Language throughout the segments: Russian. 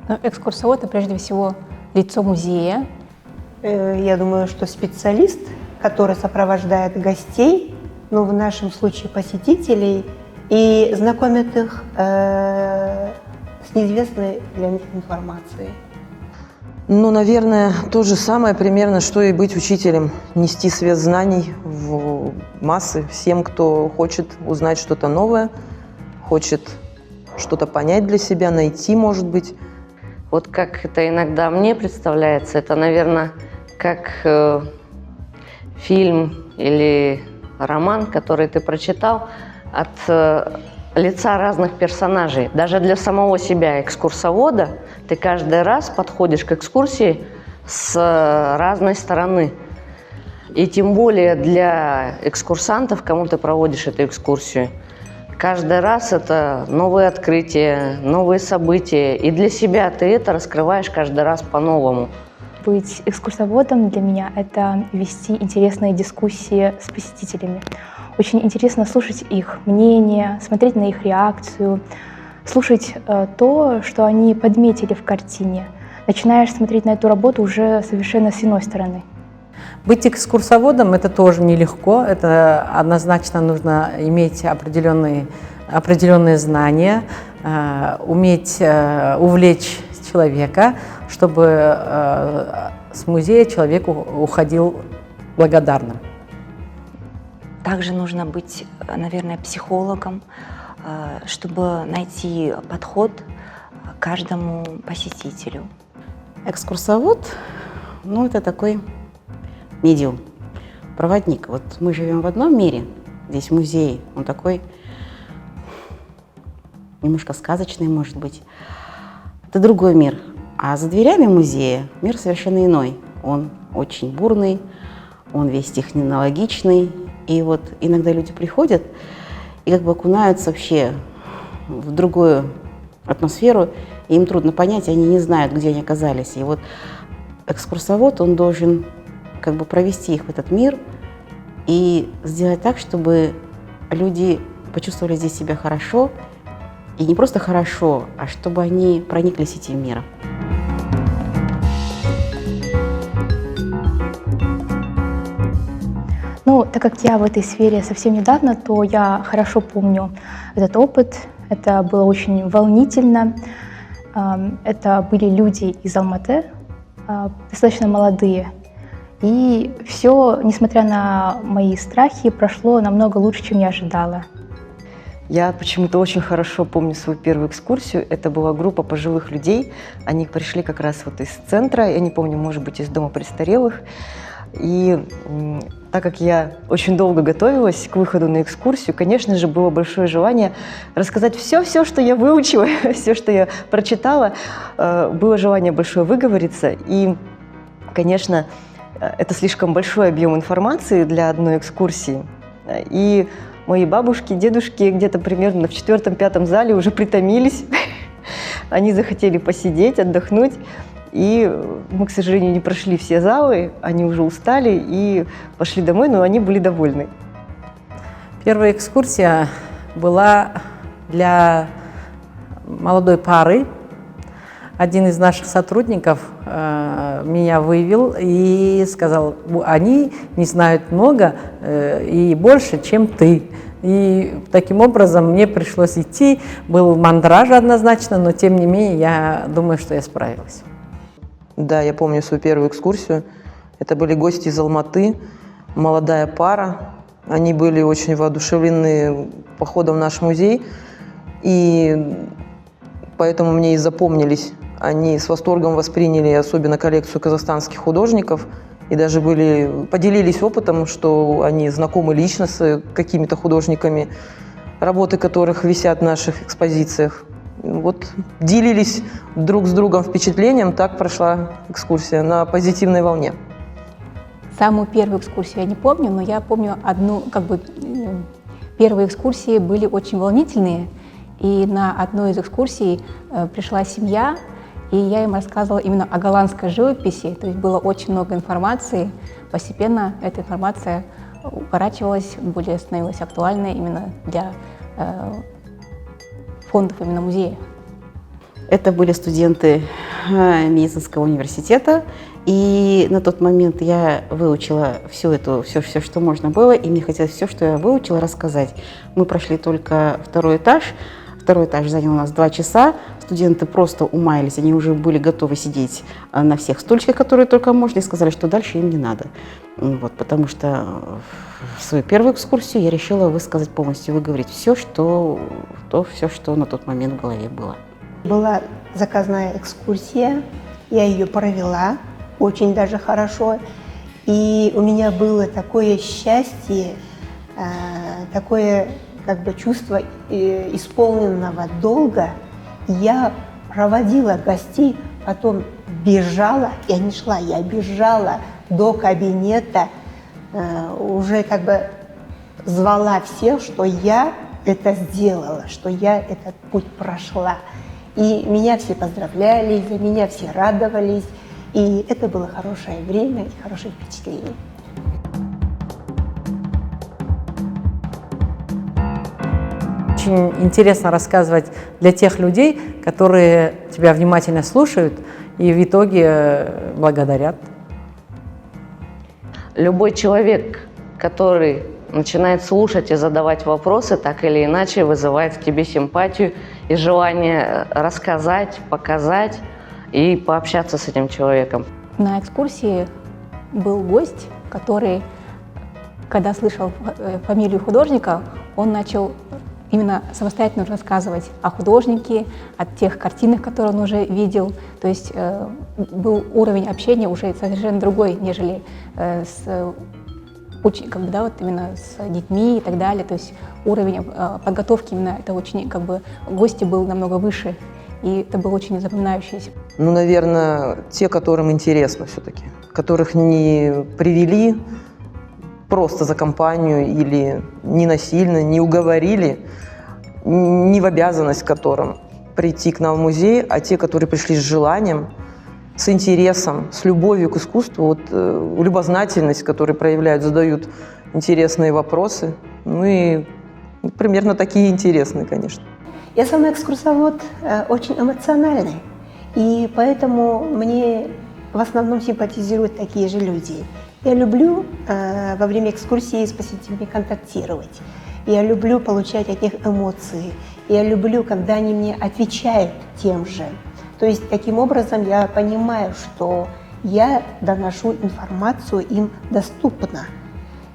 Но экскурсовод – это прежде всего лицо музея. Я думаю, что специалист, который сопровождает гостей, ну, в нашем случае посетителей, и знакомит их с неизвестной для них информацией. Ну, наверное, то же самое примерно, что и быть учителем. Нести свет знаний в массы всем, кто хочет узнать что-то новое, хочет что-то понять для себя, найти, может быть. Вот как это иногда мне представляется, это, наверное, как фильм или роман, который ты прочитал от лица разных персонажей. Даже для самого себя, экскурсовода, ты каждый раз подходишь к экскурсии с разной стороны. И тем более для экскурсантов, кому ты проводишь эту экскурсию, каждый раз это новые открытия, новые события. И для себя ты это раскрываешь каждый раз по-новому. Быть экскурсоводом для меня – это вести интересные дискуссии с посетителями. Очень интересно слушать их мнение, смотреть на их реакцию, слушать то, что они подметили в картине. Начинаешь смотреть на эту работу уже совершенно с иной стороны. Быть экскурсоводом – это тоже нелегко. Это однозначно нужно иметь определенные знания, уметь увлечь человека, чтобы с музея человек уходил благодарным. Также нужно быть, наверное, психологом, чтобы найти подход к каждому посетителю. Экскурсовод, ну, это такой медиум, проводник. Вот мы живем в одном мире, здесь музей, он такой немножко сказочный, может быть. Это другой мир. А за дверями музея мир совершенно иной. Он очень бурный, он весь технологичный. И вот иногда люди приходят и как бы окунаются вообще в другую атмосферу, и им трудно понять, они не знают, где они оказались. И вот экскурсовод, он должен как бы провести их в этот мир и сделать так, чтобы люди почувствовали здесь себя хорошо, и не просто хорошо, а чтобы они прониклись этим миром. Ну, так как я в этой сфере совсем недавно, то я хорошо помню этот опыт. Это было очень волнительно. Это были люди из Алматы, достаточно молодые. И все, несмотря на мои страхи, прошло намного лучше, чем я ожидала. Я почему-то очень хорошо помню свою первую экскурсию. Это была группа пожилых людей. Они пришли как раз вот из центра, я не помню, может быть, из дома престарелых. И так как я очень долго готовилась к выходу на экскурсию, конечно же, было большое желание рассказать все, что я выучила, все, что я прочитала. Было желание большое выговориться. И, конечно, это слишком большой объем информации для одной экскурсии. И мои бабушки, дедушки где-то примерно в 4-5 зале уже притомились. Они захотели посидеть, отдохнуть. И мы, к сожалению, не прошли все залы, они уже устали и пошли домой, но они были довольны. Первая экскурсия была для молодой пары. Один из наших сотрудников меня вывел и сказал, они не знают много и больше, чем ты. И таким образом мне пришлось идти. Был мандраж однозначно, но тем не менее я думаю, что я справилась. Да, я помню свою первую экскурсию. Это были гости из Алматы, молодая пара. Они были очень воодушевлены походом в наш музей, и поэтому мне и запомнились. Они с восторгом восприняли особенно коллекцию казахстанских художников и даже поделились опытом, что они знакомы лично с какими-то художниками, работы которых висят в наших экспозициях. Вот делились друг с другом впечатлением, так прошла экскурсия на позитивной волне. Самую первую экскурсию я не помню, но я помню одну, первые экскурсии были очень волнительные, и на одной из экскурсий пришла семья, и я им рассказывала именно о голландской живописи, то есть было очень много информации, постепенно эта информация укорачивалась, более становилась актуальной именно для фондов именно музея. Это были студенты медицинского университета, и на тот момент я выучила все, что можно было, и мне хотелось все, что я выучила, рассказать. Мы прошли только второй этаж. Второй этаж занял у нас 2 часа. Студенты просто умаялись, они уже были готовы сидеть на всех стульчиках, которые только можно, и сказали, что дальше им не надо. Вот, потому что в свою первую экскурсию я решила высказать полностью, выговорить все, что на тот момент в голове было. Была заказная экскурсия, я ее провела очень даже хорошо. И у меня было такое счастье, такое как бы чувство исполненного долга. Я проводила гостей, потом бежала, я не шла, я бежала до кабинета, уже как бы звала всех, что я это сделала, что я этот путь прошла. И меня все поздравляли, за меня все радовались, и это было хорошее время и хорошее впечатление. Очень интересно рассказывать для тех людей, которые тебя внимательно слушают и в итоге благодарят. Любой человек, который начинает слушать и задавать вопросы, так или иначе вызывает в тебе симпатию и желание рассказать, показать и пообщаться с этим человеком. На экскурсии был гость, который, когда слышал фамилию художника, он начал именно самостоятельно рассказывать о художнике, о тех картинах, которые он уже видел. То есть был уровень общения уже совершенно другой, нежели именно с детьми и так далее. То есть уровень подготовки именно это очень, гости был намного выше, и это было очень запоминающееся. Ну, наверное, те, которым интересно все-таки, которых не привели просто за компанию или не насильно, не уговорили, не в обязанность которым прийти к нам в музей, а те, которые пришли с желанием, с интересом, с любовью к искусству, любознательность, которую проявляют, задают интересные вопросы. Ну и примерно такие интересные, конечно. Я сама экскурсовод очень эмоциональный, и поэтому мне в основном симпатизируют такие же люди. Я люблю во время экскурсии с посетителями контактировать. Я люблю получать от них эмоции. Я люблю, когда они мне отвечают тем же. То есть таким образом я понимаю, что я доношу информацию им доступно.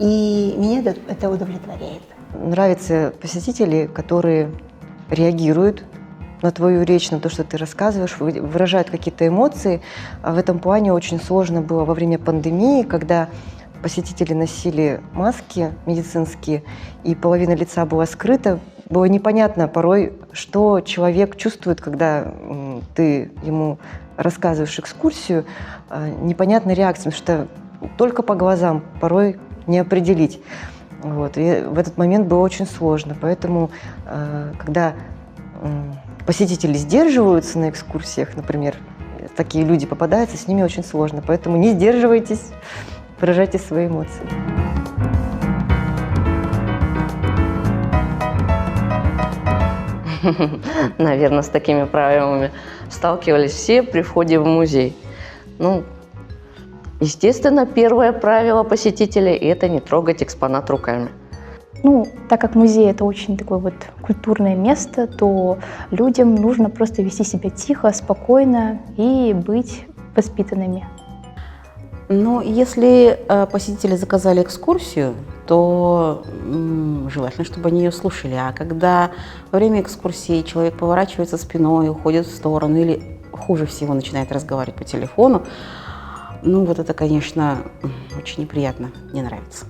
И меня это удовлетворяет. Нравятся посетители, которые реагируют на твою речь, на то, что ты рассказываешь, выражают какие-то эмоции. А в этом плане очень сложно было во время пандемии, когда посетители носили маски медицинские, и половина лица была скрыта. Было непонятно порой, что человек чувствует, когда ты ему рассказываешь экскурсию. Непонятная реакция, потому что только по глазам порой не определить. Вот. И в этот момент было очень сложно. Поэтому, когда посетители сдерживаются на экскурсиях, например, такие люди попадаются, с ними очень сложно. Поэтому не сдерживайтесь, выражайте свои эмоции. Наверное, с такими проблемами сталкивались все при входе в музей. Естественно, первое правило посетителей – это не трогать экспонат руками. Так как музей – это очень такое культурное место, то людям нужно просто вести себя тихо, спокойно и быть воспитанными. Если посетители заказали экскурсию, то желательно, чтобы они ее слушали. А когда во время экскурсии человек поворачивается спиной, уходит в сторону или, хуже всего, начинает разговаривать по телефону, это, конечно, очень неприятно, не нравится.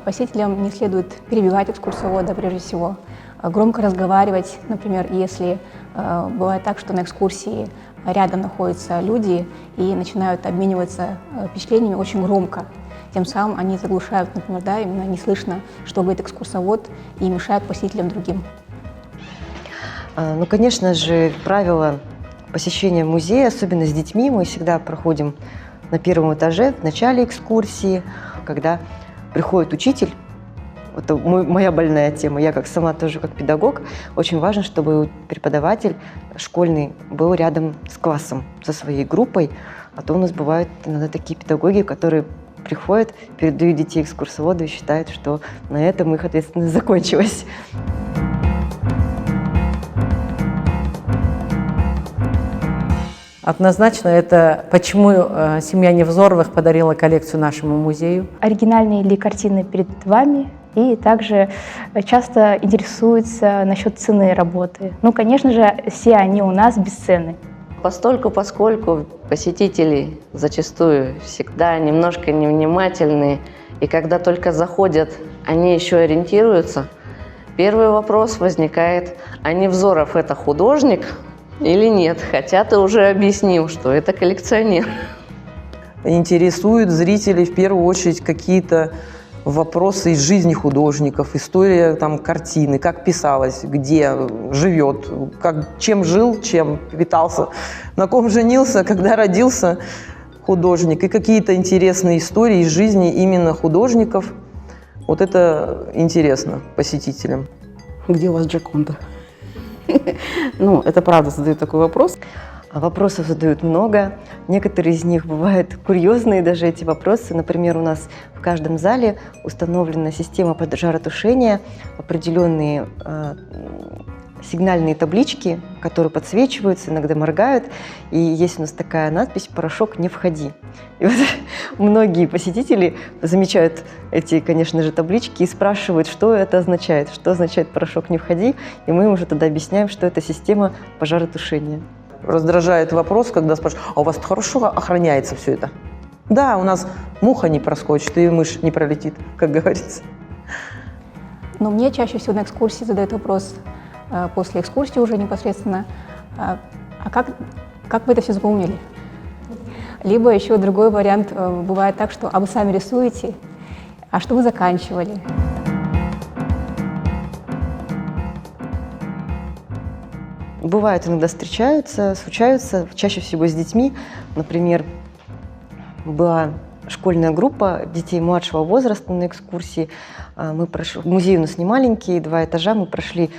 Посетителям не следует перебивать экскурсовода, прежде всего, громко разговаривать. Например, если бывает так, что на экскурсии рядом находятся люди и начинают обмениваться впечатлениями очень громко. Тем самым они заглушают, например, именно не слышно, что говорит экскурсовод, и мешают посетителям другим. Конечно же, правила посещения музея, особенно с детьми, мы всегда проходим на первом этаже, в начале экскурсии, когда приходит учитель это моя больная тема. Я как сама тоже как педагог, очень важно, чтобы преподаватель школьный был рядом с классом, со своей группой. А то у нас бывают иногда такие педагоги, которые приходят, передают детей экскурсоводу и считают, что на этом их ответственность закончилась. Однозначно, это почему семья Невзоровых подарила коллекцию нашему музею. Оригинальные ли картины перед вами? И также часто интересуются насчет цены работы. Ну, конечно же, все они у нас бесценны. Поскольку посетители зачастую всегда немножко невнимательные, и когда только заходят, они еще ориентируются, первый вопрос возникает: а Невзоров это художник или нет? Хотя ты уже объяснил, что это коллекционер. Интересуют зрителей в первую очередь какие-то вопросы из жизни художников, история там картины, как писалась, где живет, чем жил, чем питался, на ком женился, когда родился художник, и какие-то интересные истории из жизни именно художников. Вот это интересно посетителям. Где у вас Джоконда? Ну, это правда задают такой вопрос. Вопросов задают много. Некоторые из них бывают курьезные, даже эти вопросы. Например, у нас в каждом зале установлена система поджаротушения, определенные сигнальные таблички, которые подсвечиваются, иногда моргают. И есть у нас такая надпись «Порошок, не входи». И вот многие посетители замечают эти, конечно же, таблички и спрашивают, что это означает, что означает «Порошок, не входи». И мы им уже тогда объясняем, что это система пожаротушения. Раздражает вопрос, когда спрашивают: а у вас хорошо охраняется все это? Да, у нас муха не проскочит и мышь не пролетит, как говорится. Но мне чаще всего на экскурсии задают вопрос, после экскурсии уже непосредственно: а как вы это все запомнили? Либо еще другой вариант бывает так, что: а вы сами рисуете, а что вы заканчивали? Бывают, иногда случаются, чаще всего с детьми. Например, была школьная группа детей младшего возраста на экскурсии. Мы прошли, музей у нас не маленький, 2 этажа, мы прошли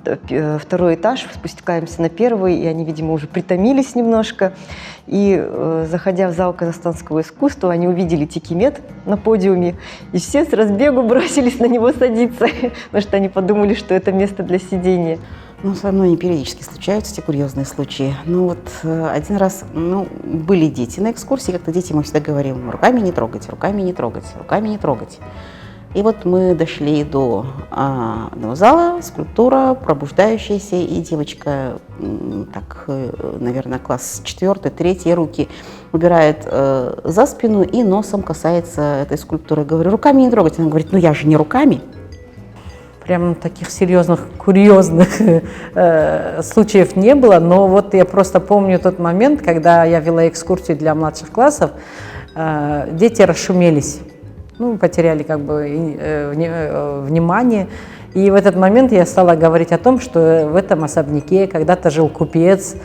2-й этаж, спускаемся на 1-й, и они, видимо, уже притомились немножко. И, заходя в зал казахстанского искусства, они увидели Текимет на подиуме, и все с разбегу бросились на него садиться, потому что они подумали, что это место для сидения. Ну, со мной не периодически случаются эти курьезные случаи. Ну, вот один раз, были дети на экскурсии, как-то дети мы всегда говорим: руками не трогать, руками не трогать, руками не трогать. И вот мы дошли до одного зала, скульптура пробуждающаяся, и девочка, так, наверное, класс 4-й, 3-й, руки убирает за спину и носом касается этой скульптуры. Говорю: руками не трогать. Она говорит: ну я же не руками. Прям таких серьезных, курьезных случаев не было, но вот я просто помню тот момент, когда я вела экскурсию для младших классов, дети расшумелись, потеряли как бы внимание. И в этот момент я стала говорить о том, что в этом особняке когда-то жил купец,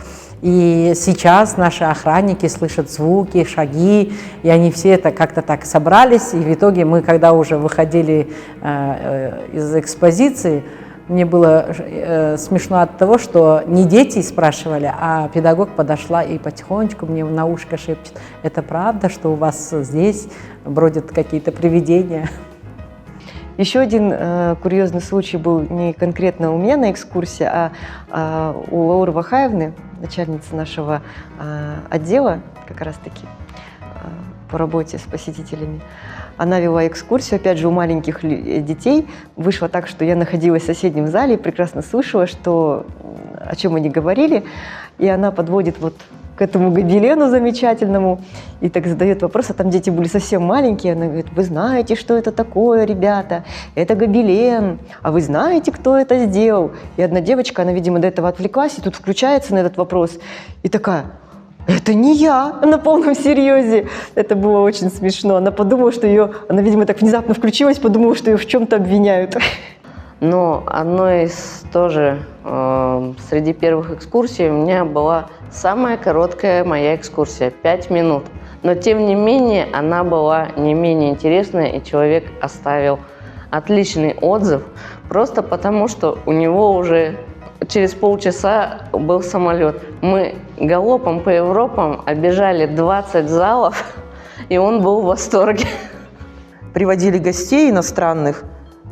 и сейчас наши охранники слышат звуки, шаги, и они все это как-то так собрались. И в итоге мы, когда уже выходили из экспозиции, мне было смешно от того, что не дети спрашивали, а педагог подошла и потихонечку мне на ушко шепчет: это правда, что у вас здесь бродят какие-то привидения? Еще один курьезный случай был не конкретно у меня на экскурсии, а у Лауры Вахаевны, начальницы нашего отдела, как раз-таки по работе с посетителями. Она вела экскурсию, опять же, у маленьких детей. Вышло так, что я находилась в соседнем зале и прекрасно слышала, о чем они говорили. И она подводит вот к этому гобелену замечательному и так задает вопрос, а там дети были совсем маленькие. Она говорит: вы знаете, что это такое, ребята? Это гобелен. А вы знаете, кто это сделал? И одна девочка, она, видимо, до этого отвлеклась, и тут включается на этот вопрос и такая: это не я, на полном серьезе. Это было очень смешно. Она подумала, что она, видимо, так внезапно включилась, подумала, что ее в чем-то обвиняют. Но одной из тоже среди первых экскурсий у меня была самая короткая моя экскурсия, 5 минут. Но тем не менее она была не менее интересная, и человек оставил отличный отзыв, просто потому что у него уже через полчаса был самолет. Мы галопом по Европам обежали 20 залов, и он был в восторге. Приводили гостей иностранных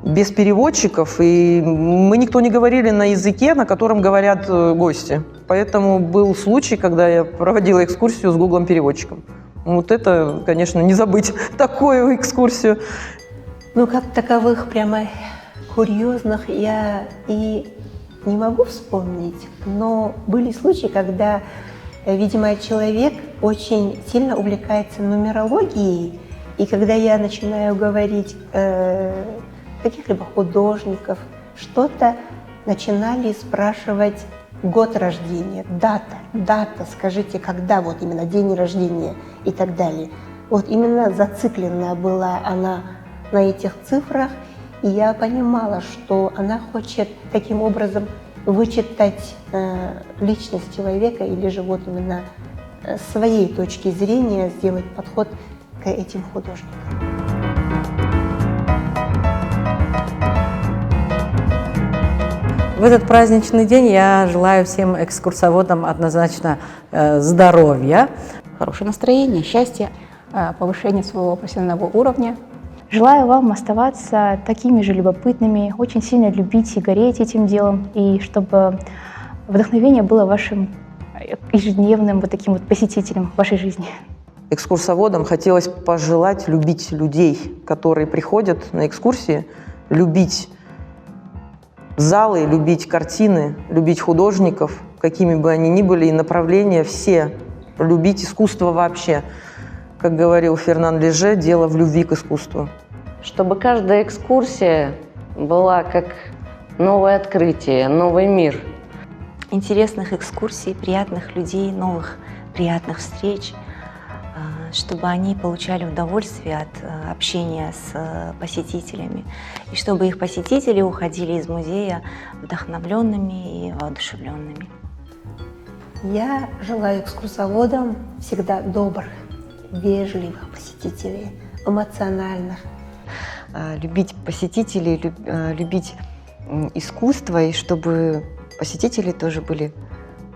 без переводчиков, и мы никто не говорили на языке, на котором говорят гости. Поэтому был случай, когда я проводила экскурсию с Гуглом-переводчиком. Вот это, конечно, не забыть такую экскурсию. Ну, как таковых прямо курьезных я и не могу вспомнить, но были случаи, когда, видимо, человек очень сильно увлекается нумерологией, и когда я начинаю говорить каких-либо художников, что-то начинали спрашивать год рождения, дата, скажите, когда вот именно день рождения и так далее. Вот именно зацикленная была она на этих цифрах, и я понимала, что она хочет таким образом вычитать личность человека или же вот именно с своей точки зрения сделать подход к этим художникам. В этот праздничный день я желаю всем экскурсоводам однозначно здоровья, Хорошее настроение, счастья. Повышение своего профессионального уровня. Желаю вам оставаться такими же любопытными, очень сильно любить и гореть этим делом, и чтобы вдохновение было вашим ежедневным вот таким вот посетителем вашей жизни. Экскурсоводам хотелось пожелать любить людей, которые приходят на экскурсии, любить залы, любить картины, любить художников, какими бы они ни были, и направления все, любить искусство вообще. Как говорил Фернан Леже, дело в любви к искусству. Чтобы каждая экскурсия была как новое открытие, новый мир. Интересных экскурсий, приятных людей, новых приятных встреч, чтобы они получали удовольствие от общения с посетителями, и чтобы их посетители уходили из музея вдохновленными и воодушевленными. Я желаю экскурсоводам всегда добрых, вежливых посетителей, эмоциональных. Любить посетителей, любить искусство, и чтобы посетители тоже были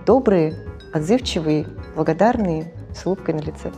добрые, отзывчивые, благодарные, с улыбкой на лице.